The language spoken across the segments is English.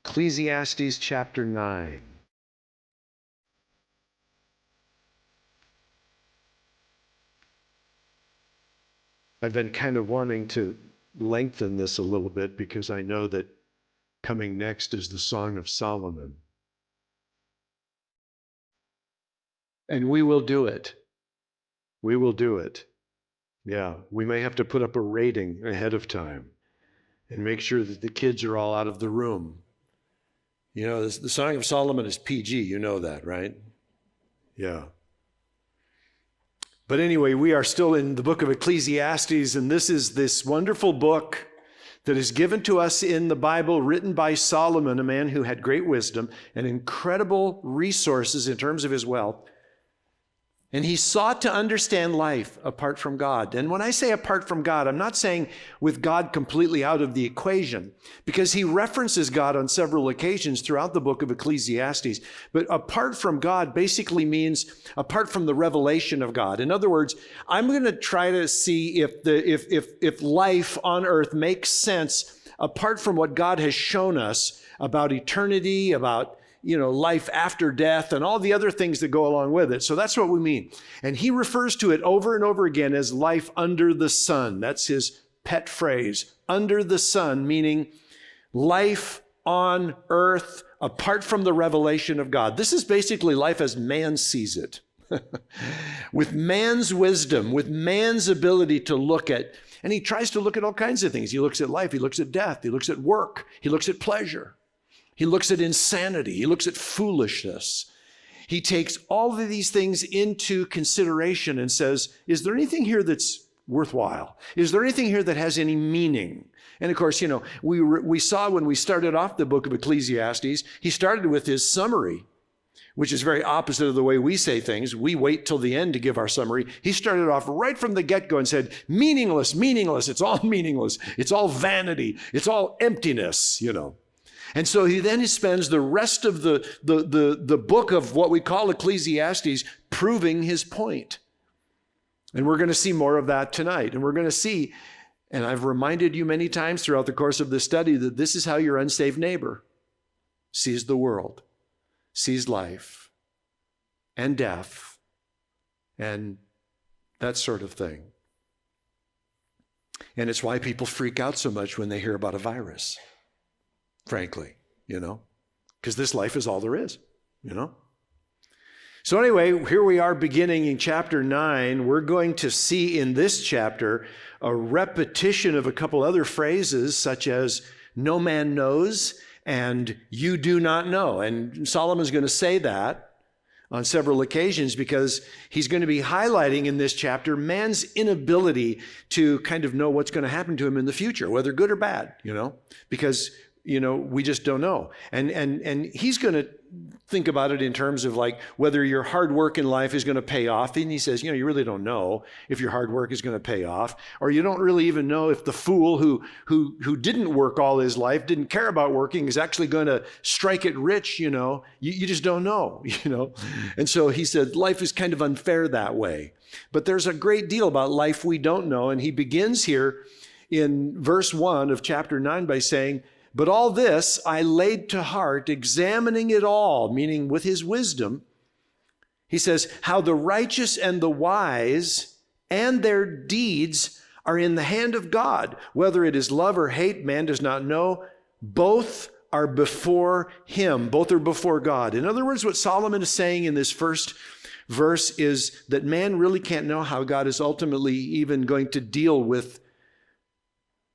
Ecclesiastes chapter 9. I've been kind of wanting to lengthen this a little bit because I know that coming next is the Song of Solomon. And we will do it. We will do it. Yeah, we may have to put up a rating ahead of time and make sure that the kids are all out of the room. You know, the Song of Solomon is PG, you know that, right? Yeah. But anyway, we are still in the book of Ecclesiastes, and this is this wonderful book that is given to us in the Bible, written by Solomon, a man who had great wisdom and incredible resources in terms of his wealth. And he sought to understand life apart from God. And when I say apart from God, I'm not saying with God completely out of the equation, because he references God on several occasions throughout the book of Ecclesiastes. But apart from God basically means apart from the revelation of God. In other words, I'm going to try to see if life on earth makes sense apart from what God has shown us about eternity, about life after death and all the other things that go along with it. So that's what we mean. And he refers to it over and over again as life under the sun. That's his pet phrase, under the sun, meaning life on earth apart from the revelation of God. This is basically life as man sees it. With man's wisdom, with man's ability to look at, and he tries to look at all kinds of things. He looks at life, he looks at death, he looks at work, he looks at pleasure. He looks at insanity. He looks at foolishness. He takes all of these things into consideration and says, is there anything here that's worthwhile? Is there anything here that has any meaning? And of course, we saw when we started off the book of Ecclesiastes, he started with his summary, which is very opposite of the way we say things. We wait till the end to give our summary. He started off right from the get-go and said, meaningless, meaningless. It's all meaningless. It's all vanity. It's all emptiness, And so he then spends the rest of the book of what we call Ecclesiastes proving his point. And we're going to see more of that tonight. And we're going to see, and I've reminded you many times throughout the course of this study, that this is how your unsaved neighbor sees the world, sees life and death and that sort of thing. And it's why people freak out so much when they hear about a virus. Frankly, because this life is all there is, So anyway, here we are beginning in chapter 9. We're going to see in this chapter a repetition of a couple other phrases such as no man knows and you do not know. And Solomon's going to say that on several occasions because he's going to be highlighting in this chapter man's inability to kind of know what's going to happen to him in the future, whether good or bad, because we just don't know. And he's going to think about it in terms of like whether your hard work in life is going to pay off. And he says, you really don't know if your hard work is going to pay off, or you don't really even know if the fool who didn't work all his life, didn't care about working, is actually going to strike it rich. You just don't know, And so he said, life is kind of unfair that way. But there's a great deal about life we don't know. And he begins here in verse 1 of chapter 9 by saying, but all this I laid to heart, examining it all, meaning with his wisdom. He says, how the righteous and the wise and their deeds are in the hand of God. Whether it is love or hate, man does not know. Both are before him. Both are before God. In other words, what Solomon is saying in this first verse is that man really can't know how God is ultimately even going to deal with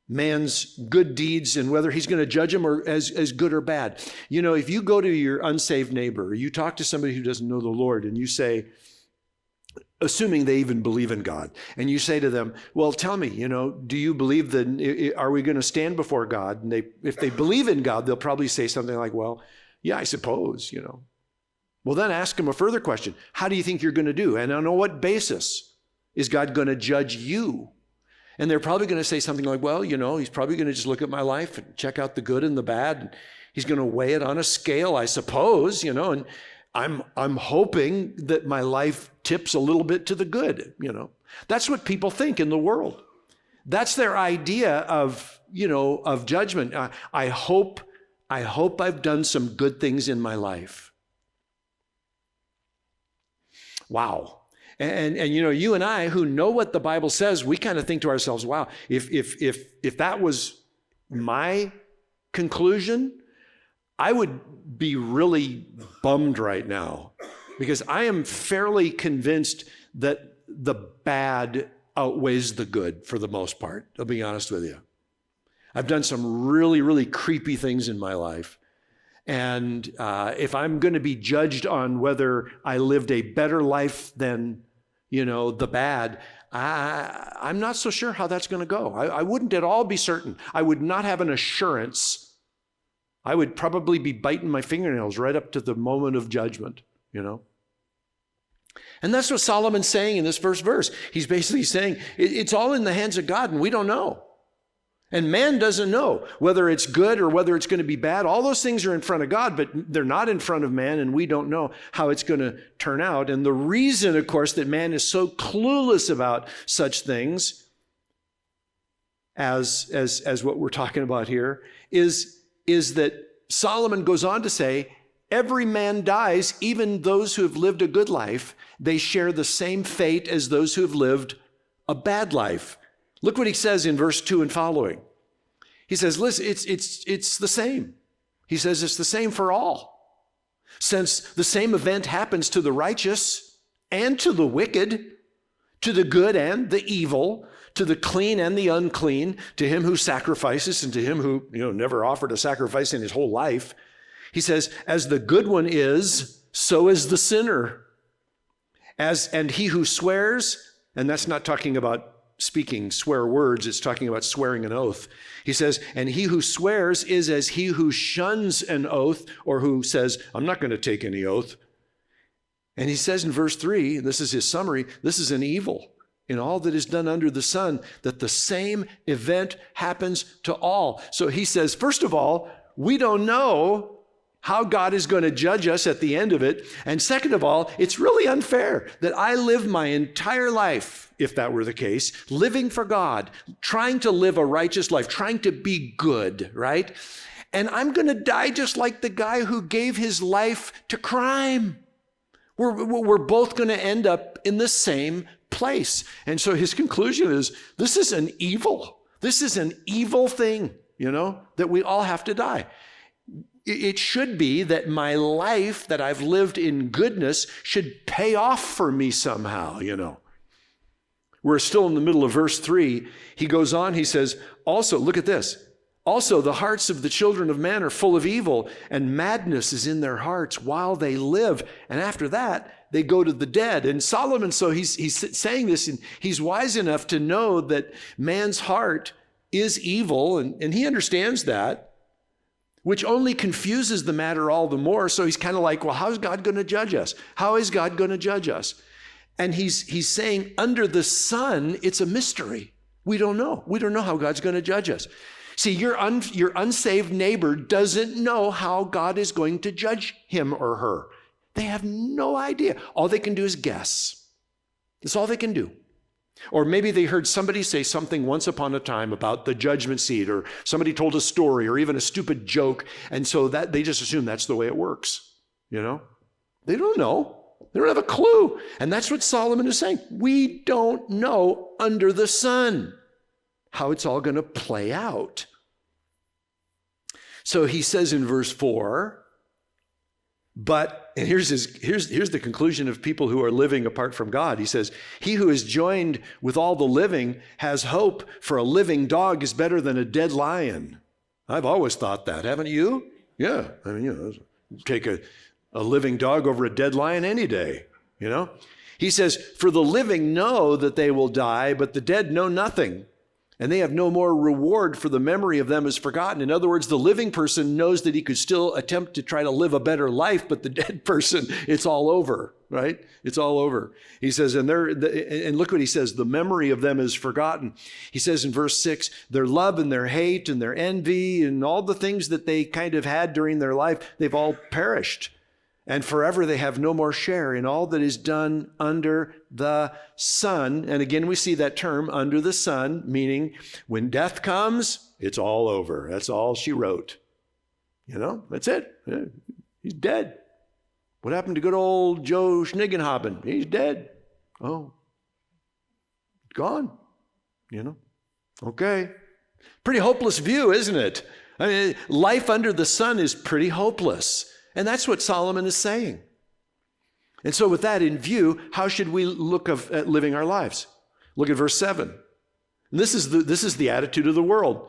man's good deeds and whether he's going to judge them or as good or bad. If you go to your unsaved neighbor, or you talk to somebody who doesn't know the Lord, and you say, assuming they even believe in God, and you say to them, well, tell me, do you believe that, are we going to stand before God? And if they believe in God, they'll probably say something like, well, yeah, I suppose, Well, then ask them a further question. How do you think you're going to do? And on what basis is God going to judge you? And they're probably going to say something like, well, he's probably going to just look at my life and check out the good and the bad. And he's going to weigh it on a scale, I suppose, and I'm hoping that my life tips a little bit to the good, That's what people think in the world. That's their idea of judgment. I hope I hope I've done some good things in my life. Wow. And you and I who know what the Bible says, we kind of think to ourselves, wow, if that was my conclusion, I would be really bummed right now, because I am fairly convinced that the bad outweighs the good for the most part. I'll be honest with you. I've done some really, really creepy things in my life. And if I'm going to be judged on whether I lived a better life than, the bad, I'm not so sure how that's going to go. I wouldn't at all be certain. I would not have an assurance. I would probably be biting my fingernails right up to the moment of judgment, And that's what Solomon's saying in this first verse. He's basically saying it's all in the hands of God, and we don't know. And man doesn't know whether it's good or whether it's going to be bad. All those things are in front of God, but they're not in front of man, and we don't know how it's going to turn out. And the reason, of course, that man is so clueless about such things as what we're talking about here is that Solomon goes on to say, every man dies, even those who have lived a good life. They share the same fate as those who have lived a bad life. Look what he says in verse 2 and following. He says, listen, it's the same. He says it's the same for all. Since the same event happens to the righteous and to the wicked, to the good and the evil, to the clean and the unclean, to him who sacrifices and to him who never offered a sacrifice in his whole life. He says, as the good one is, so is the sinner. And he who swears, and that's not talking about speaking swear words, it's talking about swearing an oath. He says, and he who swears is as he who shuns an oath, or who says, I'm not going to take any oath. And he says in verse 3, and this is his summary, this is an evil in all that is done under the sun, that the same event happens to all. So he says, first of all, we don't know how God is going to judge us at the end of it. And second of all, it's really unfair that I live my entire life, if that were the case, living for God, trying to live a righteous life, trying to be good, right? And I'm going to die just like the guy who gave his life to crime. We're both going to end up in the same place. And so his conclusion is, this is an evil. This is an evil thing, that we all have to die. It should be that my life that I've lived in goodness should pay off for me somehow, We're still in the middle of verse 3. He goes on, he says, also, look at this. Also, the hearts of the children of man are full of evil, and madness is in their hearts while they live. And after that, they go to the dead. And Solomon, so he's saying this, and he's wise enough to know that man's heart is evil, and he understands that, which only confuses the matter all the more. So he's kind of like, well, how is God going to judge us? How is God going to judge us? And he's saying, under the sun, it's a mystery. We don't know. We don't know how God's going to judge us. See, your unsaved neighbor doesn't know how God is going to judge him or her. They have no idea. All they can do is guess. That's all they can do. Or maybe they heard somebody say something once upon a time about the judgment seat, or somebody told a story or even a stupid joke, and so that they just assume that's the way it works. They don't know. They don't have a clue. And that's what Solomon is saying. We don't know under the sun how it's all going to play out. So he says in verse 4, and here's the conclusion of people who are living apart from God. He says, he who is joined with all the living has hope, for a living dog is better than a dead lion. I've always thought that, haven't you? Yeah, take a living dog over a dead lion any day, He says, for the living know that they will die, but the dead know nothing. And they have no more reward, for the memory of them is forgotten. In other words, the living person knows that he could still attempt to try to live a better life, but the dead person, it's all over, right? It's all over. He says, and look what he says, the memory of them is forgotten. He says in verse 6, their love and their hate and their envy and all the things that they kind of had during their life, they've all perished. And forever they have no more share in all that is done under the sun. And again, we see that term, under the sun, meaning when death comes, it's all over. That's all she wrote. That's it. He's dead. What happened to good old Joe Schnigenhaben? He's dead. Oh, gone. Okay. Pretty hopeless view, isn't it? I mean, life under the sun is pretty hopeless. And that's what Solomon is saying. And so with that in view, how should we look at living our lives? Look at verse 7. And this is the attitude of the world.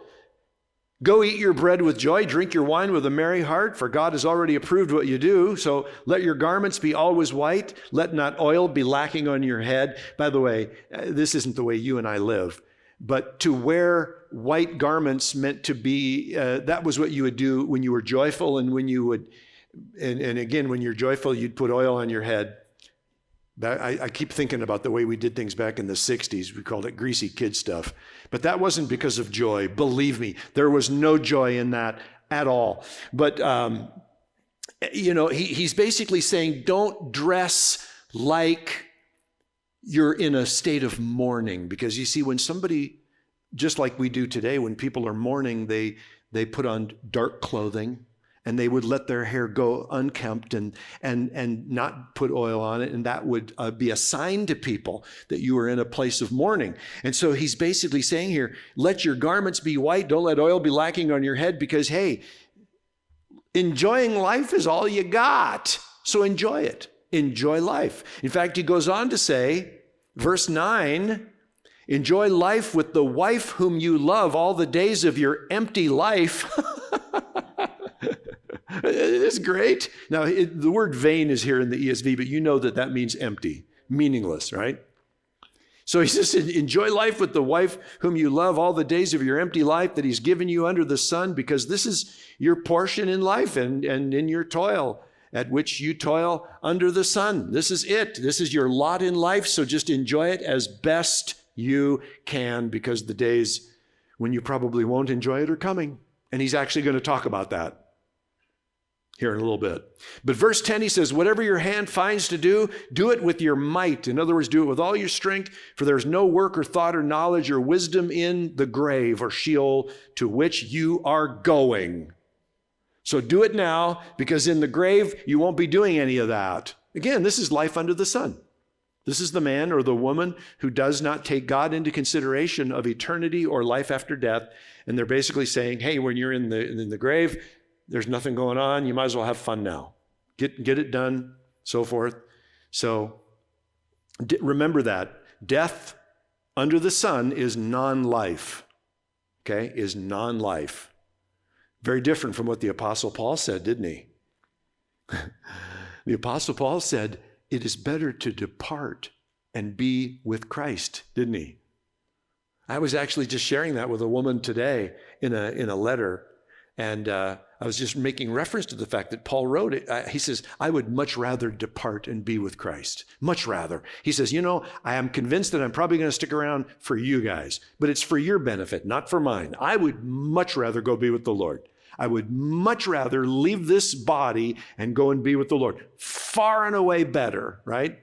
Go eat your bread with joy, drink your wine with a merry heart, for God has already approved what you do. So let your garments be always white. Let not oil be lacking on your head. By the way, this isn't the way you and I live. But to wear white garments meant to be, that was what you would do when you were joyful, and when you would, and again, when you're joyful, you'd put oil on your head. I keep thinking about the way we did things back in the 60s. We called it greasy kid stuff. But that wasn't because of joy. Believe me, there was no joy in that at all. But, he's basically saying, don't dress like you're in a state of mourning. Because you see, when somebody, just like we do today, when people are mourning, they put on dark clothing, and they would let their hair go unkempt and not put oil on it. And that would be a sign to people that you were in a place of mourning. And so he's basically saying here, let your garments be white. Don't let oil be lacking on your head, because, hey, enjoying life is all you got. So enjoy it. Enjoy life. In fact, he goes on to say, verse 9, enjoy life with the wife whom you love all the days of your empty life. It's great. Now, the word vain is here in the ESV, but you know that means empty, meaningless, right? So he says, enjoy life with the wife whom you love all the days of your empty life that he's given you under the sun, because this is your portion in life and in your toil, at which you toil under the sun. This is it. This is your lot in life, so just enjoy it as best you can, because the days when you probably won't enjoy it are coming. And he's actually going to talk about that here in a little bit. But verse 10, he says, whatever your hand finds to do, do it with your might. In other words, do it with all your strength, for there is no work or thought or knowledge or wisdom in the grave or Sheol to which you are going. So do it now, because in the grave, you won't be doing any of that. Again, this is life under the sun. This is the man or the woman who does not take God into consideration of eternity or life after death. And they're basically saying, hey, when you're in the grave, there's nothing going on. You might as well have fun now. Get it done, so forth. So remember that. Death under the sun is non-life. Okay? Is non-life. Very different from what the Apostle Paul said, didn't he? The Apostle Paul said, it is better to depart and be with Christ, didn't he? I was actually just sharing that with a woman today in a letter. And I was just making reference to the fact that Paul wrote it. He says, I would much rather depart and be with Christ. Much rather. He says, I am convinced that I'm probably going to stick around for you guys, but it's for your benefit, not for mine. I would much rather go be with the Lord. I would much rather leave this body and go and be with the Lord. Far and away better, right?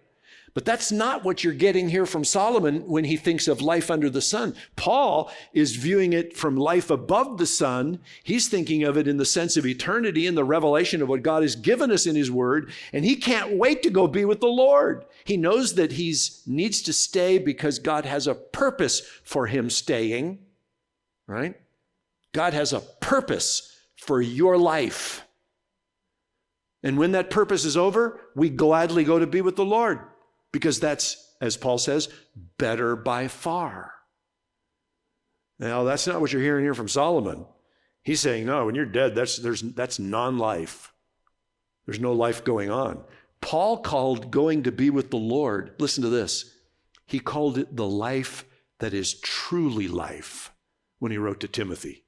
But that's not what you're getting here from Solomon when he thinks of life under the sun. Paul is viewing it from life above the sun. He's thinking of it in the sense of eternity and the revelation of what God has given us in his word. And he can't wait to go be with the Lord. He knows that he needs to stay because God has a purpose for him staying, right? God has a purpose for your life. And when that purpose is over, we gladly go to be with the Lord. Because that's, as Paul says, better by far. Now, that's not what you're hearing here from Solomon. He's saying, no, when you're dead, that's non-life. There's no life going on. Paul called going to be with the Lord, listen to this, he called it the life that is truly life when he wrote to Timothy.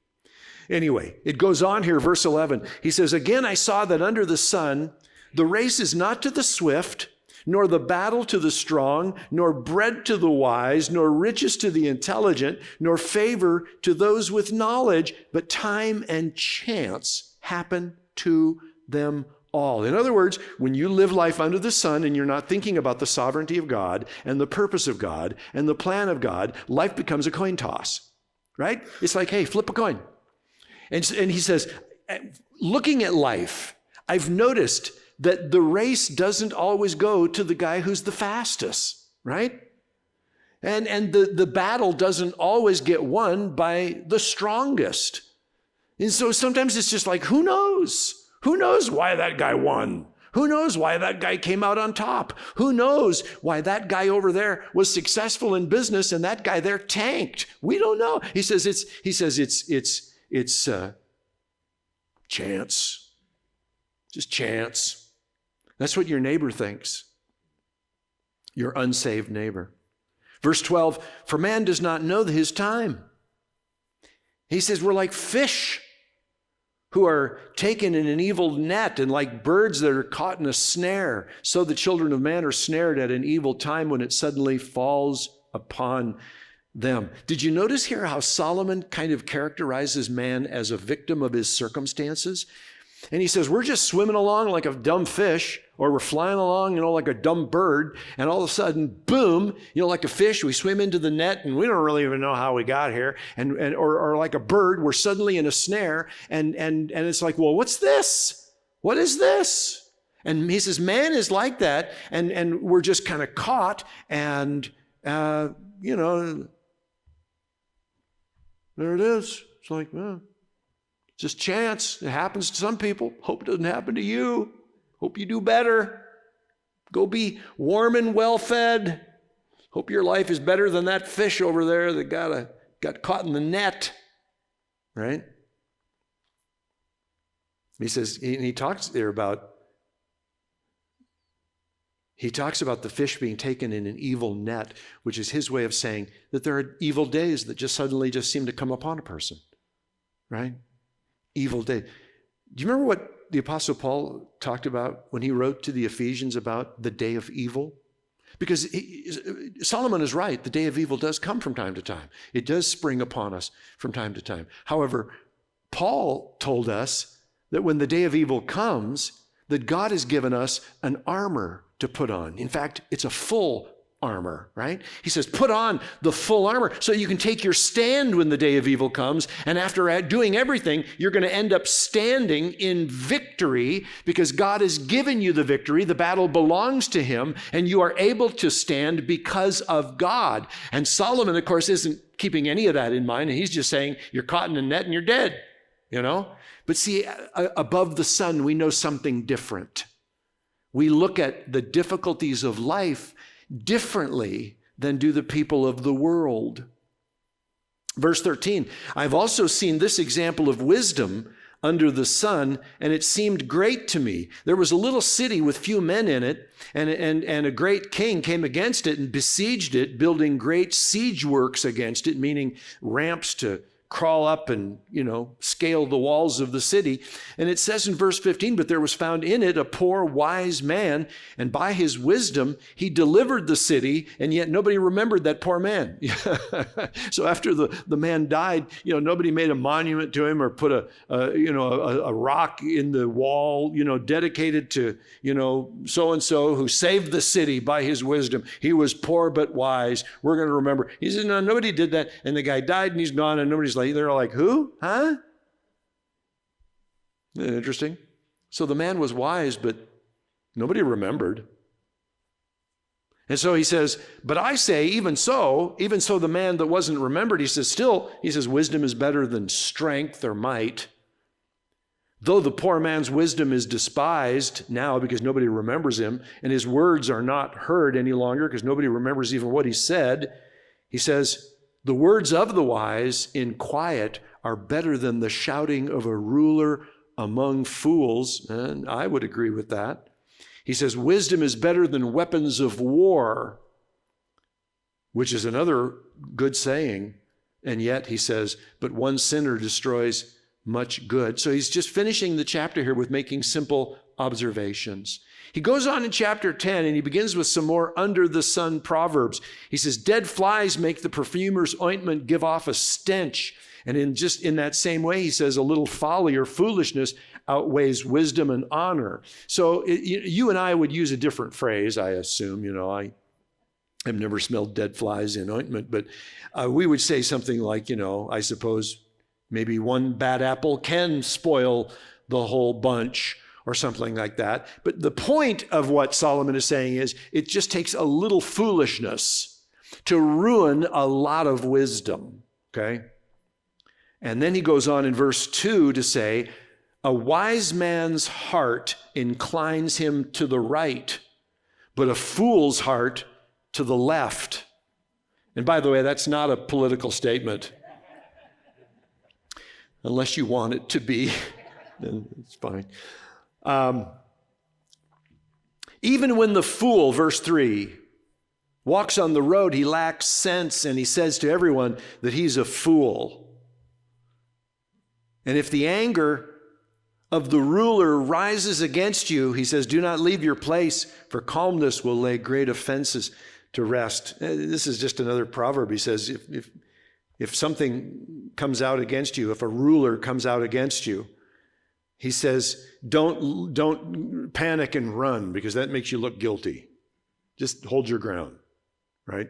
Anyway, it goes on here, verse 11. He says, again, I saw that under the sun, the race is not to the swift, nor the battle to the strong, nor bread to the wise, nor riches to the intelligent, nor favor to those with knowledge, but time and chance happen to them all. In other words, when you live life under the sun and you're not thinking about the sovereignty of God and the purpose of God and the plan of God, life becomes a coin toss, right? It's like, hey, flip a coin. And he says, looking at life, I've noticed that the race doesn't always go to the guy who's the fastest, right? And the battle doesn't always get won by the strongest. And so sometimes it's just like, who knows? Who knows why that guy won? Who knows why that guy came out on top? Who knows why that guy over there was successful in business and that guy there tanked? We don't know. He says it's chance. Just chance. That's what your neighbor thinks. Your unsaved neighbor. Verse 12, for man does not know his time. He says we're like fish who are taken in an evil net, and like birds that are caught in a snare. So the children of man are snared at an evil time when it suddenly falls upon them. Did you notice here how Solomon kind of characterizes man as a victim of his circumstances? And he says, we're just swimming along like a dumb fish, or we're flying along, like a dumb bird, and all of a sudden, boom, like a fish, we swim into the net, and we don't really even know how we got here, or like a bird, we're suddenly in a snare, and it's like, well, what's this? What is this? And he says, man is like that, and we're just kind of caught, and, there it is. It's like, well, just chance. It happens to some people. Hope it doesn't happen to you. Hope you do better. Go be warm and well-fed. Hope your life is better than that fish over there that got caught in the net. Right? He says, he talks about the fish being taken in an evil net, which is his way of saying that there are evil days that just suddenly just seem to come upon a person. Right? Evil day. Do you remember what the Apostle Paul talked about when he wrote to the Ephesians about the day of evil? Because Solomon is right. The day of evil does come from time to time. It does spring upon us from time to time. However, Paul told us that when the day of evil comes, that God has given us an armor to put on. In fact, it's a full armor, right? He says, put on the full armor so you can take your stand when the day of evil comes. And after doing everything, you're going to end up standing in victory because God has given you the victory. The battle belongs to him, and you are able to stand because of God. And Solomon, of course, isn't keeping any of that in mind. And he's just saying, you're caught in a net and you're dead, But see, above the sun, we know something different. We look at the difficulties of life differently than do the people of the world. Verse 13, I've also seen this example of wisdom under the sun, and it seemed great to me. There was a little city with few men in it, and a great king came against it and besieged it, building great siege works against it, meaning ramps to crawl up and, scale the walls of the city. And it says in verse 15, but there was found in it a poor wise man, and by his wisdom he delivered the city, and yet nobody remembered that poor man. So after the man died, nobody made a monument to him or put a rock in the wall, dedicated to, so-and-so who saved the city by his wisdom. He was poor but wise. We're going to remember. He said, no, nobody did that. And the guy died and he's gone, and nobody's they're like, who? Huh? Isn't that interesting? So the man was wise, but nobody remembered. And so he says, but I say, even so the man that wasn't remembered, he says, wisdom is better than strength or might. Though the poor man's wisdom is despised now because nobody remembers him, and his words are not heard any longer because nobody remembers even what he said, he says, the words of the wise in quiet are better than the shouting of a ruler among fools. And I would agree with that. He says, wisdom is better than weapons of war, which is another good saying. And yet he says, but one sinner destroys much good. So he's just finishing the chapter here with making simple observations. He goes on in chapter 10 and he begins with some more under the sun proverbs. He says, dead flies make the perfumer's ointment give off a stench. And in that same way, he says, a little folly or foolishness outweighs wisdom and honor. So you and I would use a different phrase, I assume. I have never smelled dead flies in ointment, but we would say something like, I suppose maybe one bad apple can spoil the whole bunch or something like that. But the point of what Solomon is saying is it just takes a little foolishness to ruin a lot of wisdom, okay? And then he goes on in verse 2 to say, a wise man's heart inclines him to the right, but a fool's heart to the left. And by the way, that's not a political statement. Unless you want it to be, then it's fine. Even when the fool, verse 3, walks on the road, he lacks sense, and he says to everyone that he's a fool. And if the anger of the ruler rises against you, he says, do not leave your place, for calmness will lay great offenses to rest. This is just another proverb. He says, if something comes out against you, if a ruler comes out against you, he says, don't panic and run, because that makes you look guilty. Just hold your ground, right?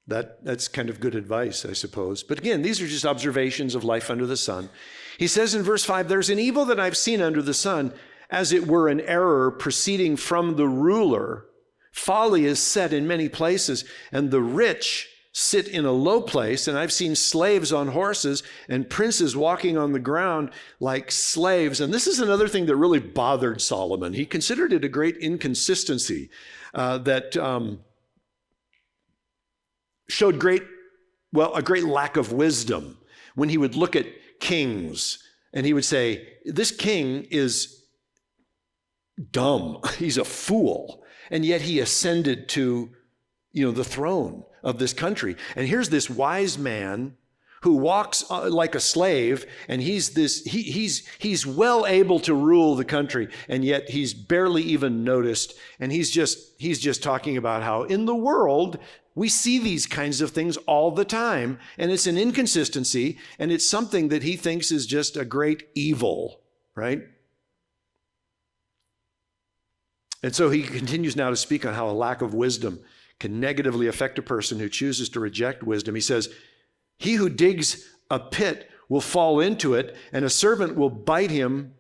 That's kind of good advice, I suppose. But again, these are just observations of life under the sun. He says in verse 5, there's an evil that I've seen under the sun, as it were an error proceeding from the ruler. Folly is set in many places, and the rich sit in a low place. And I've seen slaves on horses and princes walking on the ground like slaves. And this is another thing that really bothered Solomon. He considered it a great inconsistency that showed a great lack of wisdom when he would look at kings and he would say, this king is dumb. He's a fool. And yet he ascended to, the throne of this country. And here's this wise man who walks like a slave, and he's well able to rule the country, and yet he's barely even noticed. And he's just talking about how in the world we see these kinds of things all the time, and it's an inconsistency, and it's something that he thinks is just a great evil, right? And so he continues now to speak on how a lack of wisdom can negatively affect a person who chooses to reject wisdom. He says, he who digs a pit will fall into it, and a serpent will bite him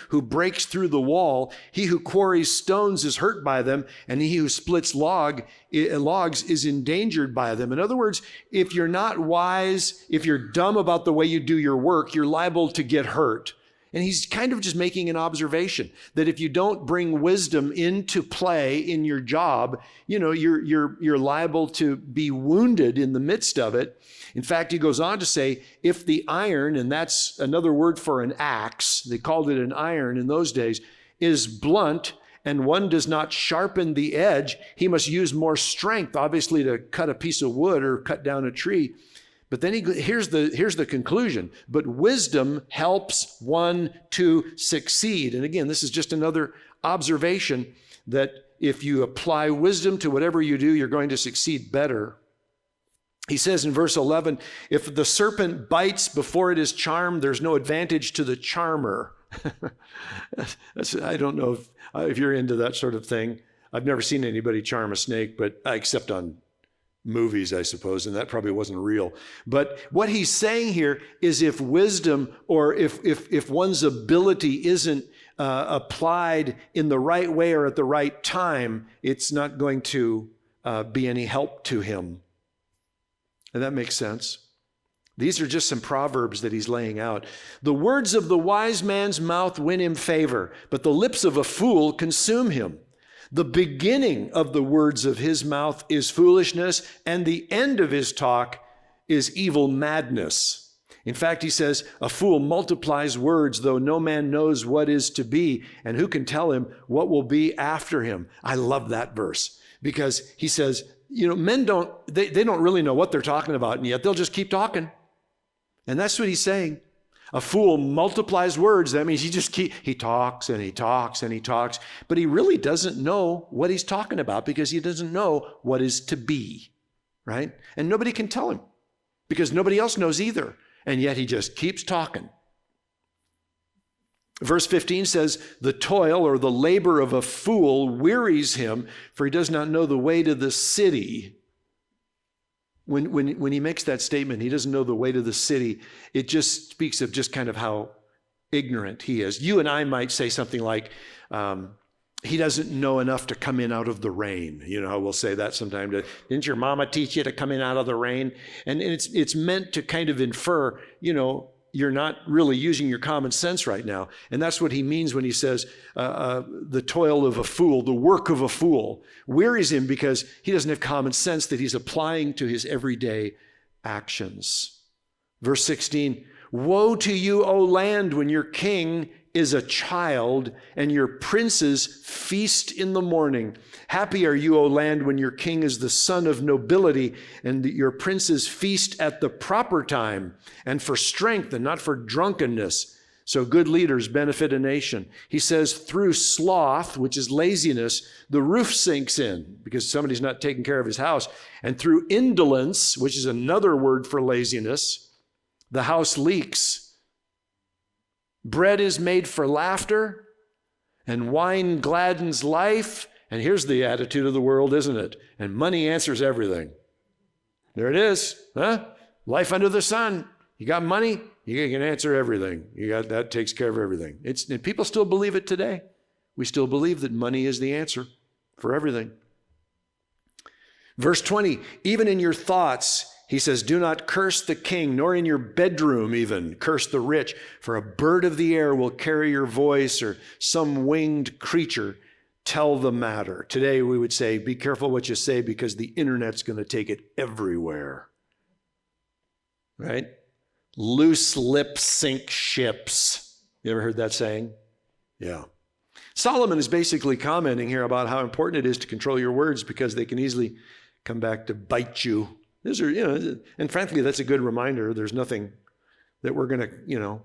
who breaks through the wall. He who quarries stones is hurt by them, and he who splits logs is endangered by them. In other words, if you're not wise, if you're dumb about the way you do your work, you're liable to get hurt. And he's kind of just making an observation that if you don't bring wisdom into play in your job, you're liable to be wounded in the midst of it. In fact, he goes on to say, if the iron, and that's another word for an axe, they called it an iron in those days, is blunt and one does not sharpen the edge, he must use more strength, obviously, to cut a piece of wood or cut down a tree. But then here's the conclusion. But wisdom helps one to succeed. And again, this is just another observation that if you apply wisdom to whatever you do, you're going to succeed better. He says in verse 11, if the serpent bites before it is charmed, there's no advantage to the charmer. I don't know if you're into that sort of thing. I've never seen anybody charm a snake, but except on movies, I suppose, and that probably wasn't real. But what he's saying here is if wisdom or if one's ability isn't applied in the right way or at the right time, it's not going to be any help to him. And that makes sense. These are just some proverbs that he's laying out. The words of the wise man's mouth win him favor, but the lips of a fool consume him. The beginning of the words of his mouth is foolishness, and the end of his talk is evil madness. In fact, he says, a fool multiplies words, though no man knows what is to be, and who can tell him what will be after him? I love that verse, because he says, men don't really know what they're talking about, and yet they'll just keep talking. And that's what he's saying. A fool multiplies words. That means he talks and he talks and he talks, but he really doesn't know what he's talking about because he doesn't know what is to be, right? And nobody can tell him because nobody else knows either. And yet he just keeps talking. Verse 15 says, the toil or the labor of a fool wearies him, for he does not know the way to the city. when he makes that statement, he doesn't know the way to the city, it just speaks of just kind of how ignorant he is. You and I might say something like, he doesn't know enough to come in out of the rain. You know how we'll say that sometimes. Didn't your mama teach you to come in out of the rain? And it's meant to kind of infer, you're not really using your common sense right now. And that's what he means when he says the toil of a fool, the work of a fool, wearies him because he doesn't have common sense that he's applying to his everyday actions. Verse 16, woe to you, O land, when your king is a child and your princes feast in the morning. Happy are you, O land, when your king is the son of nobility and your princes feast at the proper time and for strength and not for drunkenness. So good leaders benefit a nation. He says through sloth, which is laziness, the roof sinks in because somebody's not taking care of his house. And through indolence, which is another word for laziness, the house leaks. Bread is made for laughter, and wine gladdens life. And here's the attitude of the world, isn't it? And money answers everything. There it is, huh? Life under the sun. You got money, you can answer everything. That takes care of everything. And people still believe it today. We still believe that money is the answer for everything. Verse 20, even in your thoughts, he says, do not curse the king, nor in your bedroom even curse the rich, for a bird of the air will carry your voice, or some winged creature tell the matter. Today we would say, be careful what you say because the internet's going to take it everywhere. Right? Loose lips sink ships. You ever heard that saying? Yeah. Solomon is basically commenting here about how important it is to control your words because they can easily come back to bite you. These are, and frankly, that's a good reminder. There's nothing that we're going to,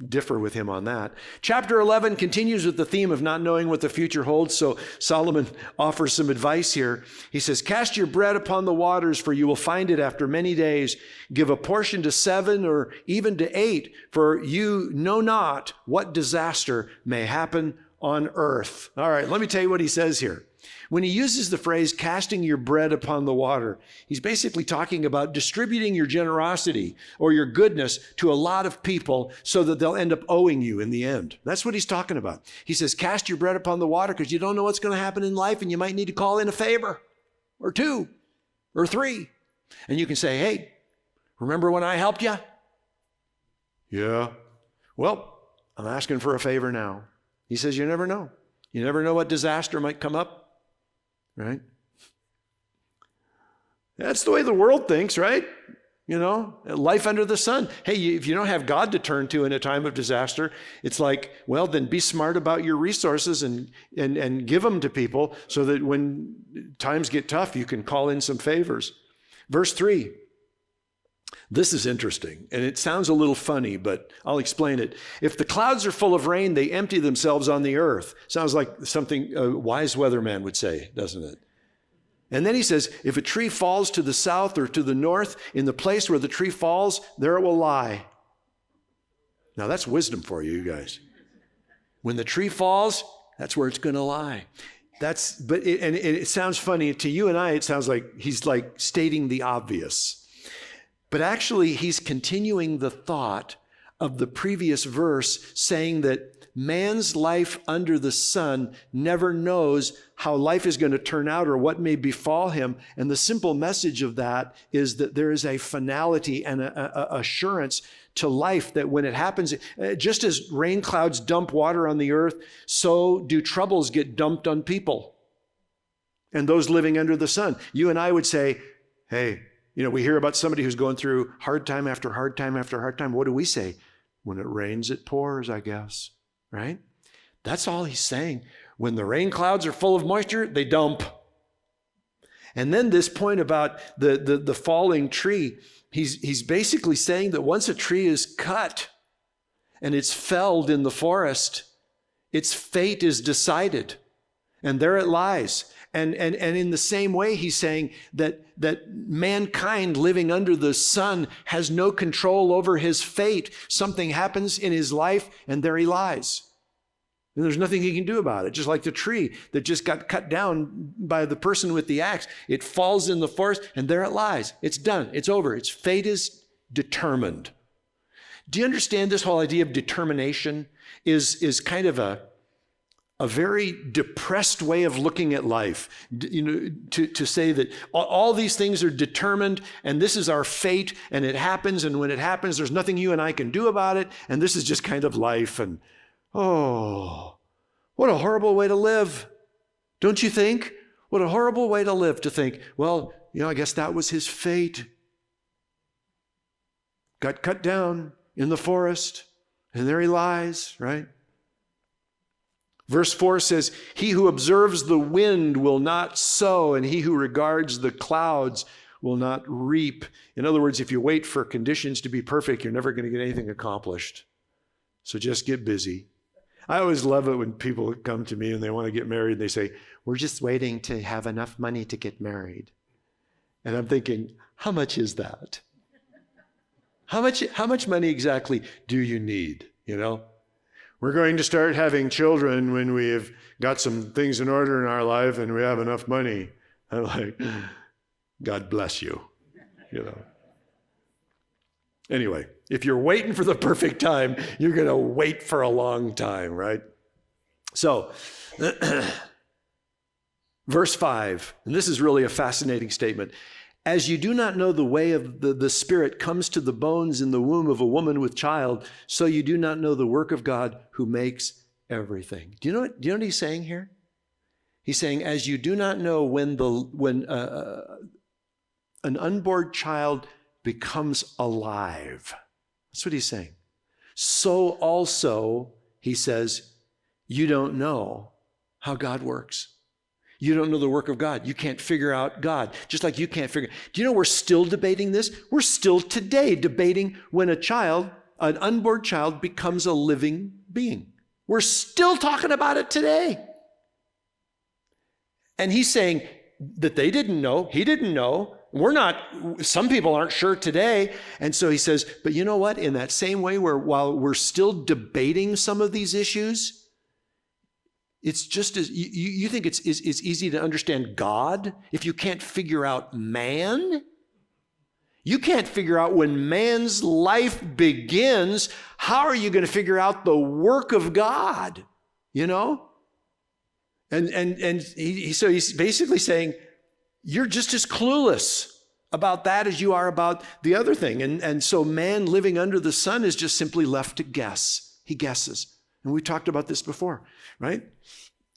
differ with him on that. Chapter 11 continues with the theme of not knowing what the future holds. So Solomon offers some advice here. He says, cast your bread upon the waters, for you will find it after many days. Give a portion to 7 or even to 8, for you know not what disaster may happen on earth. All right, let me tell you what he says here. When he uses the phrase casting your bread upon the water, he's basically talking about distributing your generosity or your goodness to a lot of people so that they'll end up owing you in the end. That's what he's talking about. He says, cast your bread upon the water because you don't know what's going to happen in life and you might need to call in a favor or 2 or 3. And you can say, hey, remember when I helped you? Yeah. Well, I'm asking for a favor now. He says, you never know. You never know what disaster might come up. Right? That's the way the world thinks, right? Life under the sun. Hey, if you don't have God to turn to in a time of disaster, it's like, well, then be smart about your resources and give them to people so that when times get tough, you can call in some favors. Verse 3. This is interesting, and it sounds a little funny, but I'll explain it. If the clouds are full of rain, they empty themselves on the earth. Sounds like something a wise weatherman would say, doesn't it? And then he says, if a tree falls to the south or to the north, in the place where the tree falls, there it will lie. Now that's wisdom for you guys. When the tree falls, that's where it's going to lie. It sounds funny to you and I. It sounds like he's like stating the obvious. But actually, he's continuing the thought of the previous verse, saying that man's life under the sun never knows how life is going to turn out or what may befall him. And the simple message of that is that there is a finality and a assurance to life that when it happens, just as rain clouds dump water on the earth, so do troubles get dumped on people and those living under the sun. You and I would say, hey, we hear about somebody who's going through hard time after hard time after hard time. What do we say? When it rains, it pours, I guess, right? That's all he's saying. When the rain clouds are full of moisture, they dump. And then this point about the falling tree, he's basically saying that once a tree is cut and it's felled in the forest, its fate is decided. And there it lies. And in the same way, he's saying that mankind living under the sun has no control over his fate. Something happens in his life, and there he lies. And there's nothing he can do about it. Just like the tree that just got cut down by the person with the axe. It falls in the forest and there it lies. It's done. It's over. Its fate is determined. Do you understand this whole idea of determination is kind of a very depressed way of looking at life? To say that all these things are determined and this is our fate and it happens, and when it happens, there's nothing you and I can do about it, and this is just kind of life. And oh, what a horrible way to live. Don't you think? What a horrible way to live, to think, well, I guess that was his fate. Got cut down in the forest, and there he lies, right? Verse 4 says, he who observes the wind will not sow, and he who regards the clouds will not reap. In other words, if you wait for conditions to be perfect, you're never going to get anything accomplished. So just get busy. I always love it when people come to me and they want to get married and they say, we're just waiting to have enough money to get married. And I'm thinking, how much is that? How much money exactly do you need? We're going to start having children when we have got some things in order in our life and we have enough money. I'm like, God bless you. Anyway, if you're waiting for the perfect time, you're going to wait for a long time, right? So, verse 5, and this is really a fascinating statement. As you do not know the way of the Spirit comes to the bones in the womb of a woman with child, so you do not know the work of God who makes everything. Do you know what he's saying here? He's saying, as you do not know when an unborn child becomes alive. That's what he's saying. So also, he says, you don't know how God works. You don't know the work of God. You can't figure out God, just like you can't figure. Do you know we're still debating this? We're still today debating when an unborn child becomes a living being. We're still talking about it today. And he's saying that they didn't know. He didn't know. Some people aren't sure today. And so he says, but you know what? In that same way, while we're still debating some of these issues, it's just as you think it's easy to understand God if you can't figure out man. You can't figure out when man's life begins. How are you going to figure out the work of God? And so he's basically saying, you're just as clueless about that as you are about the other thing. And so man living under the sun is just simply left to guess. He guesses. And we talked about this before, right?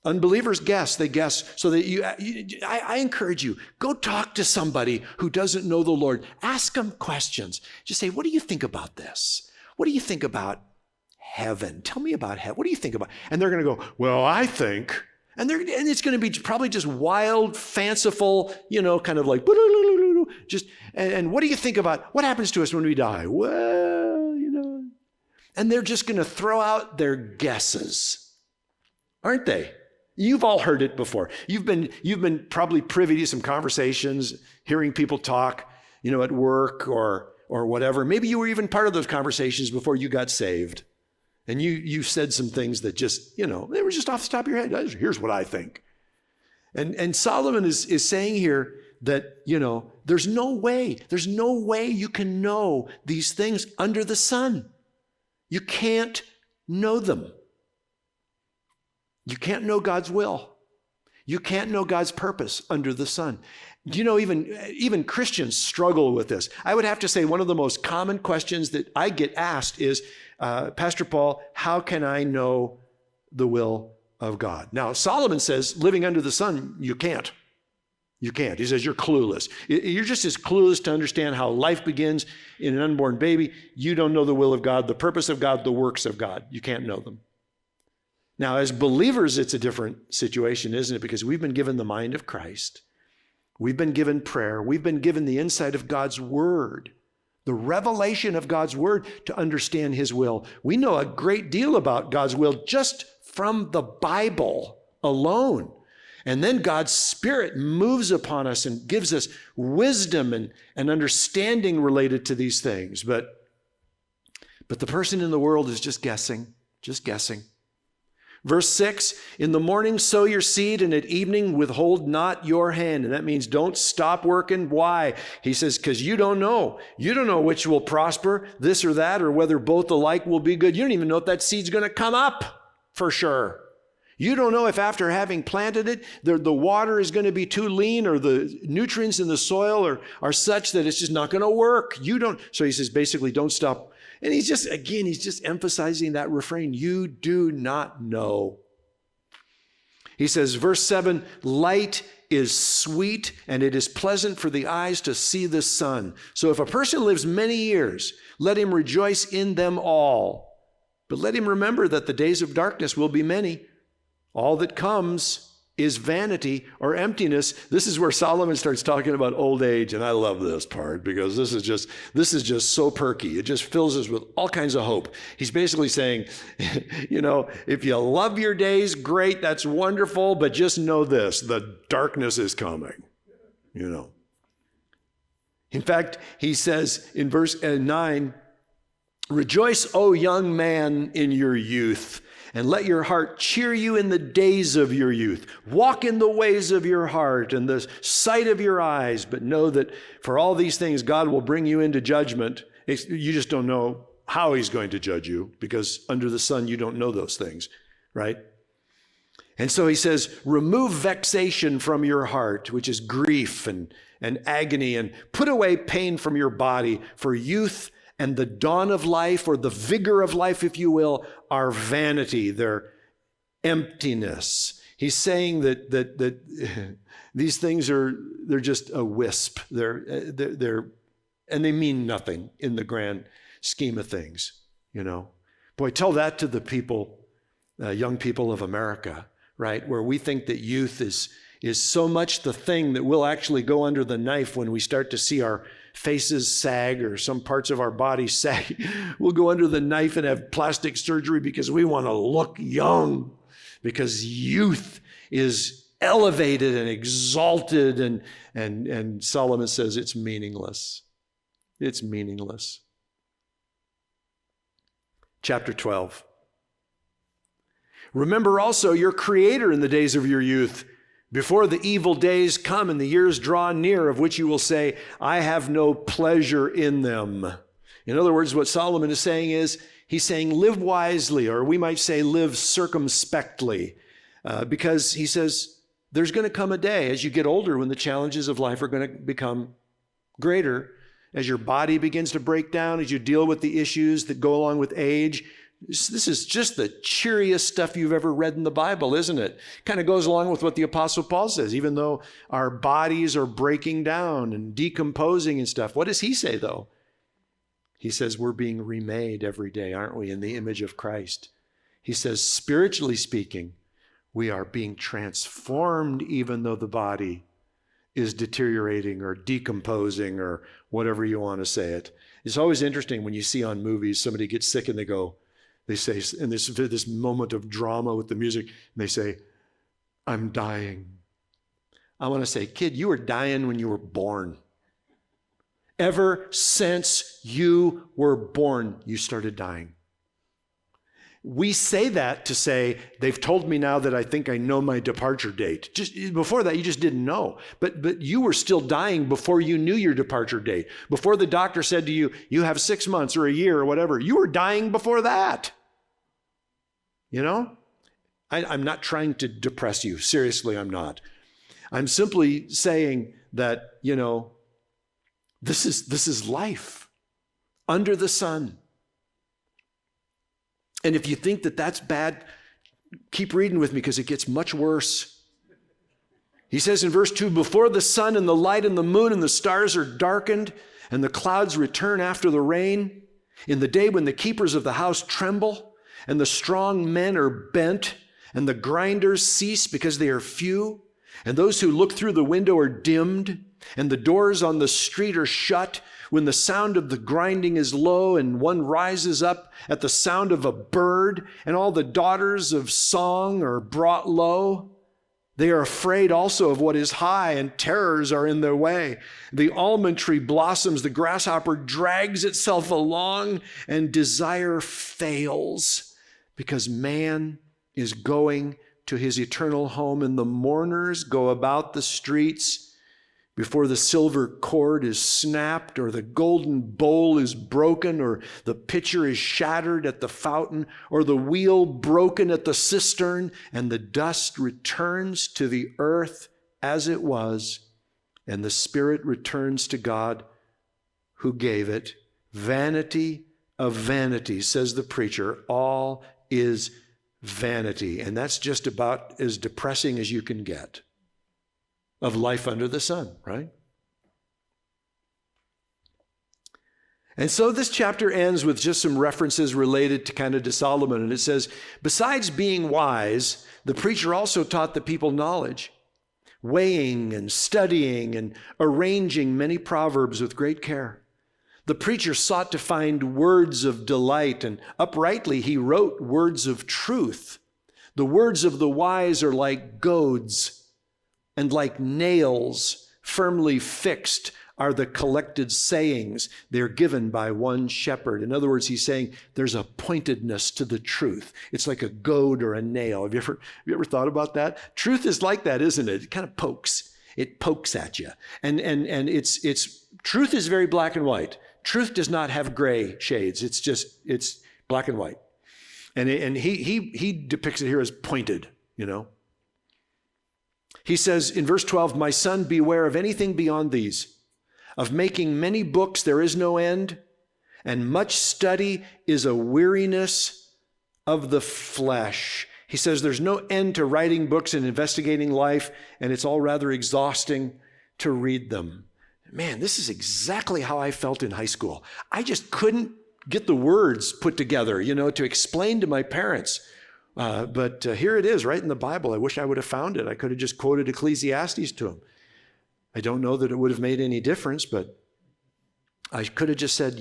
Unbelievers guess. They guess. So that I encourage you, go talk to somebody who doesn't know the Lord. Ask them questions. Just say, what do you think about this? What do you think about heaven? Tell me about heaven. What do you think about? And they're going to go, well, I think. And it's going to be probably just wild, fanciful, kind of like, and what do you think about what happens to us when we die? Well, and they're just going to throw out their guesses, aren't they? You've all heard it before. You've been probably privy to some conversations, hearing people talk, at work or whatever. Maybe you were even part of those conversations before you got saved. And you said some things that just, they were just off the top of your head. Here's what I think. And Solomon is saying here that, there's no way you can know these things under the sun. You can't know them. You can't know God's will. You can't know God's purpose under the sun. Do you know even Christians struggle with this? I would have to say one of the most common questions that I get asked is, Pastor Paul, how can I know the will of God? Now, Solomon says, living under the sun, you can't. You can't. He says, you're clueless. You're just as clueless to understand how life begins in an unborn baby. You don't know the will of God, the purpose of God, the works of God. You can't know them. Now, as believers, it's a different situation, isn't it? Because we've been given the mind of Christ. We've been given prayer. We've been given the insight of God's word, the revelation of God's word to understand his will. We know a great deal about God's will just from the Bible alone. And then God's Spirit moves upon us and gives us wisdom and understanding related to these things. But the person in the world is just guessing. Verse 6, in the morning sow your seed, and at evening withhold not your hand. And that means don't stop working. Why? He says, because you don't know. You don't know which will prosper, this or that, or whether both alike will be good. You don't even know if that seed's going to come up for sure. You don't know if after having planted it, the water is going to be too lean, or the nutrients in the soil are such that it's just not going to work. You don't. So he says, basically, don't stop. And he's just emphasizing that refrain. You do not know. He says, verse 7, light is sweet and it is pleasant for the eyes to see the sun. So if a person lives many years, let him rejoice in them all. But let him remember that the days of darkness will be many. All that comes is vanity or emptiness. This is where Solomon starts talking about old age. And I love this part because this is just so perky. It just fills us with all kinds of hope. He's basically saying, if you love your days, great, that's wonderful, but just know this, the darkness is coming, In fact, he says in verse 9, rejoice, O young man, in your youth, and let your heart cheer you in the days of your youth. Walk in the ways of your heart and the sight of your eyes, but know that for all these things, God will bring you into judgment. You just don't know how he's going to judge you, because under the sun, you don't know those things, right? And so he says, remove vexation from your heart, which is grief and agony, and put away pain from your body, for youth and the dawn of life, or the vigor of life, if you will, are vanity, they're emptiness. He's saying that these things they're just a wisp. They're and they mean nothing in the grand scheme of things, Boy, tell that to the people, young people of America, right? Where we think that youth is so much the thing that we'll actually go under the knife when we start to see our faces sag or some parts of our body sag. We'll go under the knife and have plastic surgery because we want to look young, because youth is elevated and exalted, and Solomon says it's meaningless. It's meaningless. Chapter 12. Remember also your Creator in the days of your youth, before the evil days come and the years draw near, of which you will say, I have no pleasure in them. In other words, what Solomon is saying is, he's saying live wisely, or we might say live circumspectly, because he says there's going to come a day as you get older when the challenges of life are going to become greater, as your body begins to break down, as you deal with the issues that go along with age. This is just the cheeriest stuff you've ever read in the Bible, isn't it? Kind of goes along with what the Apostle Paul says, even though our bodies are breaking down and decomposing and stuff. What does he say, though? He says we're being remade every day, aren't we, in the image of Christ? He says, spiritually speaking, we are being transformed even though the body is deteriorating or decomposing or whatever you want to say it. It's always interesting when you see on movies somebody gets sick and they say, in this moment of drama with the music, and they say, I'm dying. I want to say, kid, you were dying when you were born. Ever since you were born, you started dying. We say that to say, they've told me now that I think I know my departure date. Just before that, you just didn't know. But you were still dying before you knew your departure date. Before the doctor said to you, you have 6 months or a year or whatever, you were dying before that. I'm not trying to depress you. Seriously, I'm not. I'm simply saying that, this is life under the sun. And if you think that that's bad, keep reading with me because it gets much worse. He says in verse 2, before the sun and the light and the moon and the stars are darkened and the clouds return after the rain, in the day when the keepers of the house tremble and the strong men are bent and the grinders cease because they are few, and those who look through the window are dimmed, and the doors on the street are shut, when the sound of the grinding is low and one rises up at the sound of a bird, and all the daughters of song are brought low. They are afraid also of what is high, and terrors are in their way. The almond tree blossoms, the grasshopper drags itself along, and desire fails, because man is going to his eternal home, and the mourners go about the streets before the silver cord is snapped, or the golden bowl is broken, or the pitcher is shattered at the fountain, or the wheel broken at the cistern, and the dust returns to the earth as it was, and the spirit returns to God who gave it. Vanity of vanities, says the preacher. All is vanity. And that's just about as depressing as you can get of life under the sun, right? And so this chapter ends with just some references related to Solomon. And it says, besides being wise, the preacher also taught the people knowledge, weighing and studying and arranging many proverbs with great care. The preacher sought to find words of delight, and uprightly he wrote words of truth. The words of the wise are like goads, and like nails firmly fixed are the collected sayings. They're given by one shepherd. In other words, he's saying there's a pointedness to the truth. It's like a goad or a nail. Have you ever thought about that? Truth is like that, isn't it? It kind of pokes. It pokes at you. And it's truth is very black and white. Truth does not have gray shades. It's black and white. And he depicts it here as pointed, you know. He says in verse 12, my son, beware of anything beyond these. Of making many books there is no end, and much study is a weariness of the flesh. He says there's no end to writing books and investigating life, and it's all rather exhausting to read them. Man, this is exactly how I felt in high school. I just couldn't get the words put together, to explain to my parents. But here it is, right in the Bible. I wish I would have found it. I could have just quoted Ecclesiastes to them. I don't know that it would have made any difference, but I could have just said,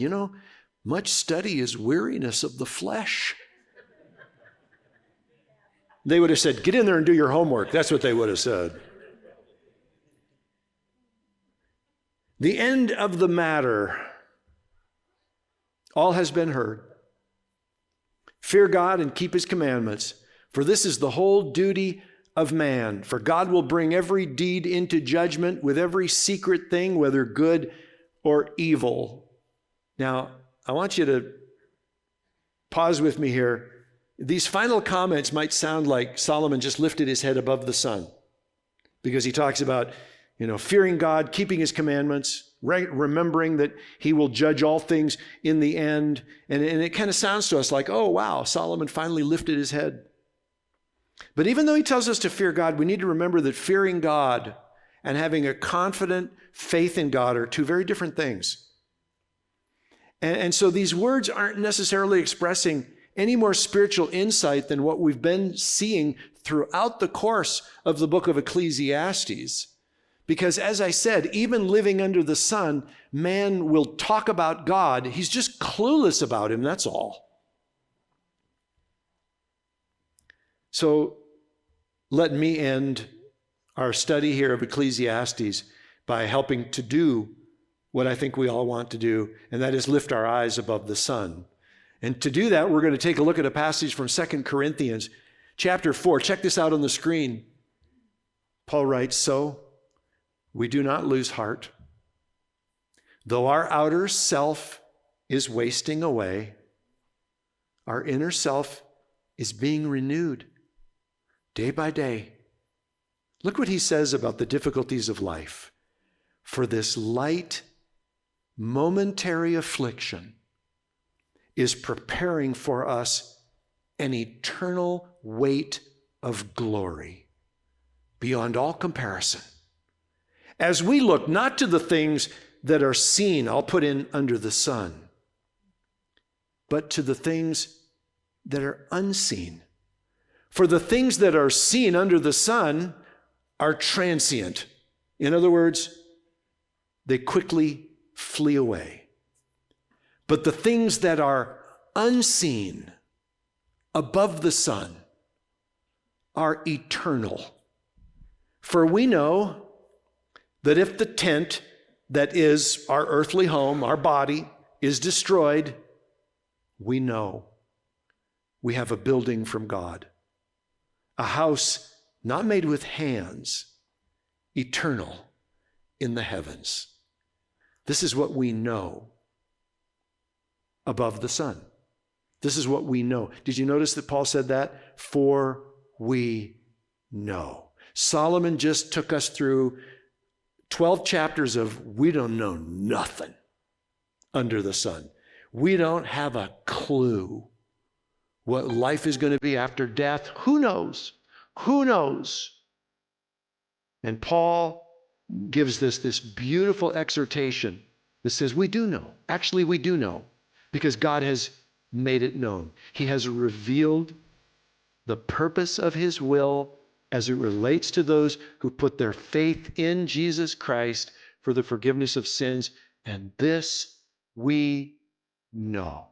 much study is weariness of the flesh. They would have said, get in there and do your homework. That's what they would have said. The end of the matter. All has been heard. Fear God and keep his commandments, for this is the whole duty of man. For God will bring every deed into judgment with every secret thing, whether good or evil. Now, I want you to pause with me here. These final comments might sound like Solomon just lifted his head above the sun, because he talks about, fearing God, keeping his commandments, remembering that he will judge all things in the end. And it kind of sounds to us like, oh, wow, Solomon finally lifted his head. But even though he tells us to fear God, we need to remember that fearing God and having a confident faith in God are two very different things. And so these words aren't necessarily expressing any more spiritual insight than what we've been seeing throughout the course of the book of Ecclesiastes. Because as I said, even living under the sun, man will talk about God. He's just clueless about him, that's all. So let me end our study here of Ecclesiastes by helping to do what I think we all want to do, and that is lift our eyes above the sun. And to do that, we're going to take a look at a passage from 2 Corinthians chapter 4. Check this out on the screen. Paul writes, so we do not lose heart. Though our outer self is wasting away, our inner self is being renewed day by day. Look what he says about the difficulties of life. For this light, momentary affliction is preparing for us an eternal weight of glory beyond all comparison. As we look not to the things that are seen, I'll put in under the sun, but to the things that are unseen. For the things that are seen under the sun are transient. In other words, they quickly flee away. But the things that are unseen above the sun are eternal. For we know that if the tent that is our earthly home, our body, is destroyed, we know we have a building from God, a house not made with hands, eternal in the heavens. This is what we know above the sun. This is what we know. Did you notice that Paul said that? For we know. Solomon just took us through 12 chapters of we don't know nothing under the sun. We don't have a clue what life is going to be after death. Who knows? Who knows? And Paul gives this beautiful exhortation that says we do know. Actually, we do know because God has made it known. He has revealed the purpose of his will as it relates to those who put their faith in Jesus Christ for the forgiveness of sins. And this we know.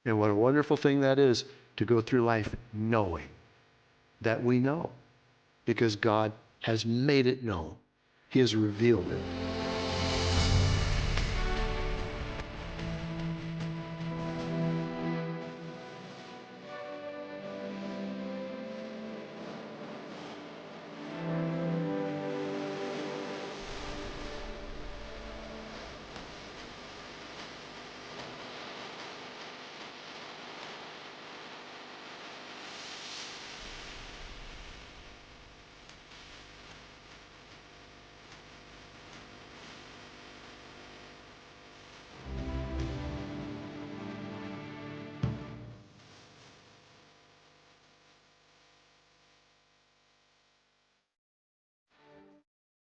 And what a wonderful thing that is to go through life knowing that we know because God has made it known. He has revealed it.